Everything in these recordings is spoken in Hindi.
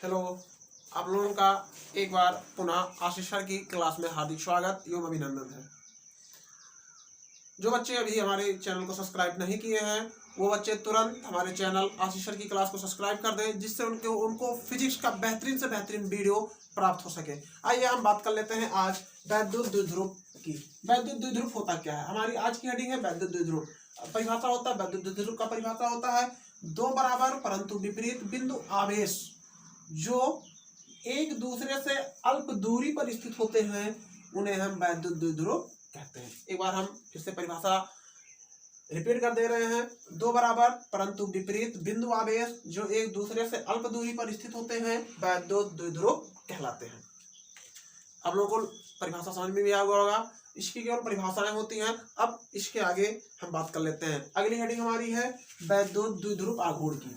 हेलो, आप लोगों का एक बार पुनः आशीष सर की क्लास में हार्दिक स्वागत एवं अभिनंदन है। जो बच्चे अभी हमारे चैनल को सब्सक्राइब नहीं किए हैं वो बच्चे तुरंत हमारे चैनल आशीष सर की क्लास को सब्सक्राइब कर दें, जिससे उनको फिजिक्स का बेहतरीन से बेहतरीन वीडियो प्राप्त हो सके। आइए हम बात कर लेते हैं आज वैद्युत द्विध्रुव की। वैद्युत द्विध्रुव होता क्या है? हमारी आज की हेडिंग है वैद्युत द्विध्रुव। परिभाषा होता है वैद्युत द्विध्रुव का परिभाषा होता है दो बराबर परंतु विपरीत बिंदु आवेश जो एक दूसरे से अल्प दूरी पर स्थित होते हैं उन्हें हम वैद्युत द्विध्रुव कहते हैं। एक बार हम फिर से परिभाषा रिपीट कर दे रहे हैं। दो बराबर परंतु विपरीत बिंदु आवेश जो एक दूसरे से अल्प दूरी पर स्थित होते हैं वैद्युत द्विध्रुव कहलाते हैं। आप लोगों को परिभाषा समझ में भी आ गया होगा। इसकी केवल परिभाषाएं होती हैं। अब इसके आगे हम बात कर लेते हैं। अगली हेडिंग हमारी है वैद्युत द्विध्रुव आघूर्ण की।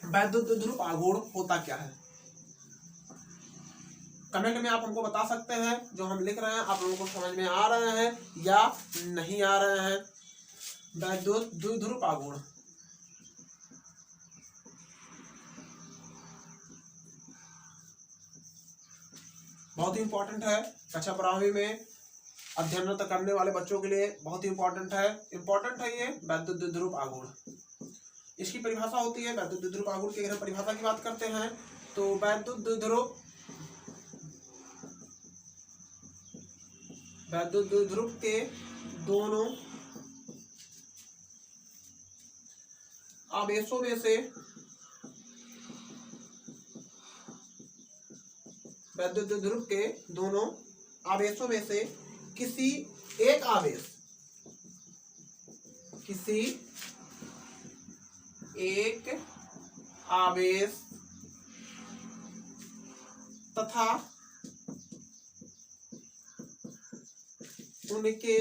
वैद्युत द्विध्रुव आघूर्ण होता क्या है? कमेंट में आप हमको बता सकते हैं जो हम लिख रहे हैं आप लोगों को समझ में आ रहे हैं या नहीं आ रहे हैं। वैद्युत द्विध्रुव आघूर्ण बहुत ही इंपॉर्टेंट है। कक्षा 12वीं में अध्ययनरत करने वाले बच्चों के लिए बहुत ही इंपॉर्टेंट है ये वैद्युत द्विध्रुव आघूर्ण। इसकी परिभाषा होती है वैद्युत द्विध्रुव आघूर्ण की। अगर हम परिभाषा की बात करते हैं तो वैद्युत द्विध्रुव के दोनों आवेशों में से वैद्युत द्विध्रुव के दोनों आवेशों में से किसी एक आवेश तथा उनके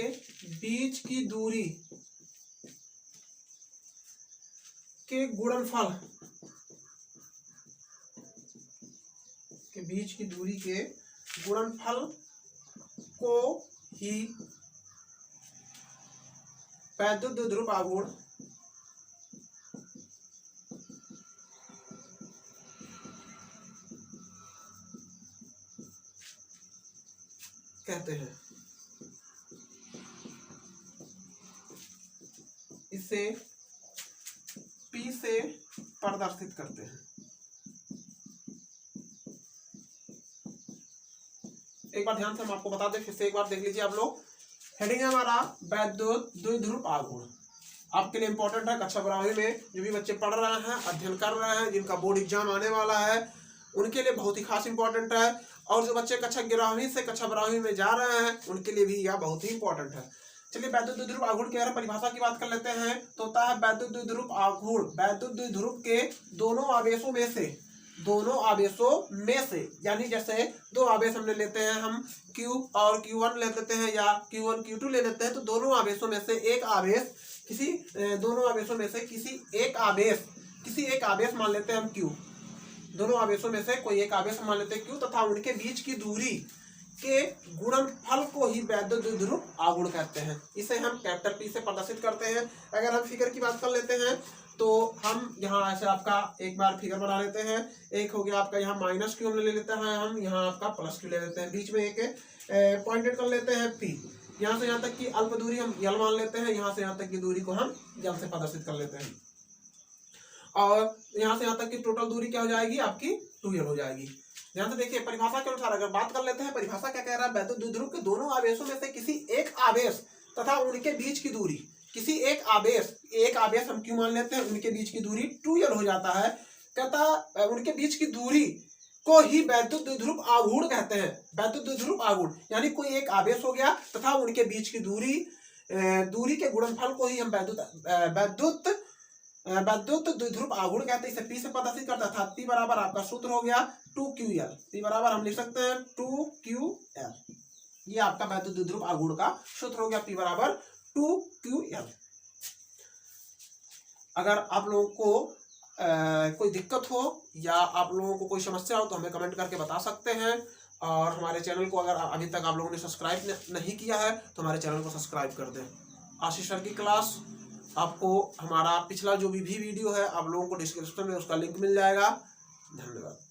बीच की दूरी के गुणनफल को ही वैद्युत द्विध्रुव आघूर्ण कहते हैं। इसे P से प्रदर्शित करते हैं। एक बार ध्यान से हम आपको बता दें, फिर से एक बार देख लीजिए आप लोग। हेडिंग है हमारा वैद्युत द्विध्रुव आघूर्ण। आपके लिए इंपॉर्टेंट है। कक्षा 12वीं में जो भी बच्चे पढ़ रहे हैं, अध्ययन कर रहे हैं, जिनका बोर्ड एग्जाम आने वाला है, उनके लिए बहुत ही खास इंपॉर्टेंट है। और जो बच्चे कक्षा 11वीं से कक्षा 12वीं में जा रहे हैं उनके लिए भी यह बहुत ही इंपॉर्टेंट है। चलिए वैद्युत द्विध्रुव आघूर्ण की अगर परिभाषा की बात कर लेते हैं तो होता है वैद्युत द्विध्रुव आघूर्ण वैद्युत द्विध्रुव के दोनों आवेशों में से यानी जैसे दो आवेश हमने लेते हैं, हम Q और Q1 ले लेते हैं या Q1 Q2 ले लेते हैं, तो दोनों आवेशों में से किसी एक आवेश मान लेते हैं हम Q। दोनों आवेशों में से कोई एक आवेश मान लेते हैं Q तथा उनके बीच की दूरी के गुणनफल को ही वैद्युत द्विध्रुव आघूर्ण कहते हैं। इसे हम कैपिटल P से प्रदर्शित करते हैं। अगर हम फिगर की बात कर लेते हैं तो हम यहाँ ऐसे आपका एक बार फिगर बना लेते हैं। एक हो गया आपका यहाँ माइनस Q ले लेते हैं, हम यहाँ आपका प्लस Q ले लेते हैं। बीच में एक पॉइंटेड कर लेते हैं P। यहाँ से यहाँ तक की अल्प दूरी हम L मान लेते हैं। यहाँ से यहाँ तक की दूरी को हम L से प्रदर्शित कर लेते हैं। और यहाँ से यहाँ तक की टोटल दूरी क्या हो जाएगी आपकी 2L हो जाएगी। ध्यान से देखिए परिभाषा के अनुसार अगर बात कर लेते हैं, परिभाषा क्या कह रहा है? वैद्युत द्विध्रुव के दोनों आवेशों में से किसी एक आवेश तथा उनके बीच की दूरी, किसी एक आवेश हम क्यों मान लेते हैं, उनके बीच की दूरी 2L हो जाता है। कहता उनके बीच की दूरी को ही वैद्युत द्विध्रुव आघूर्ण कहते हैं। वैद्युत द्विध्रुव आघूर्ण यानी कोई एक आवेश हो गया तथा उनके बीच की दूरी के गुणनफल को ही हम वैद्युत द्विध्रुव आघूर्ण कहते हैं। इसे P से प्रदर्शित करता था। P बराबर आपका सूत्र हो गया 2QL। P बराबर हम लिख सकते हैं 2QL। ये आपका वैद्युत द्विध्रुव आघूर्ण का सूत्र हो गया P बराबर 2QL। अगर आप लोगों को कोई दिक्कत हो या आप लोगों को कोई समस्या हो तो हमें कमेंट करके बता सकते हैं। और हमारे चैनल को अगर अभी तक आप लोगों ने सब्सक्राइब नहीं किया है तो हमारे चैनल को सब्सक्राइब कर दें। आशीष सर की क्लास आपको हमारा पिछला जो भी वीडियो है आप लोगों को डिस्क्रिप्शन में उसका लिंक मिल जाएगा। धन्यवाद।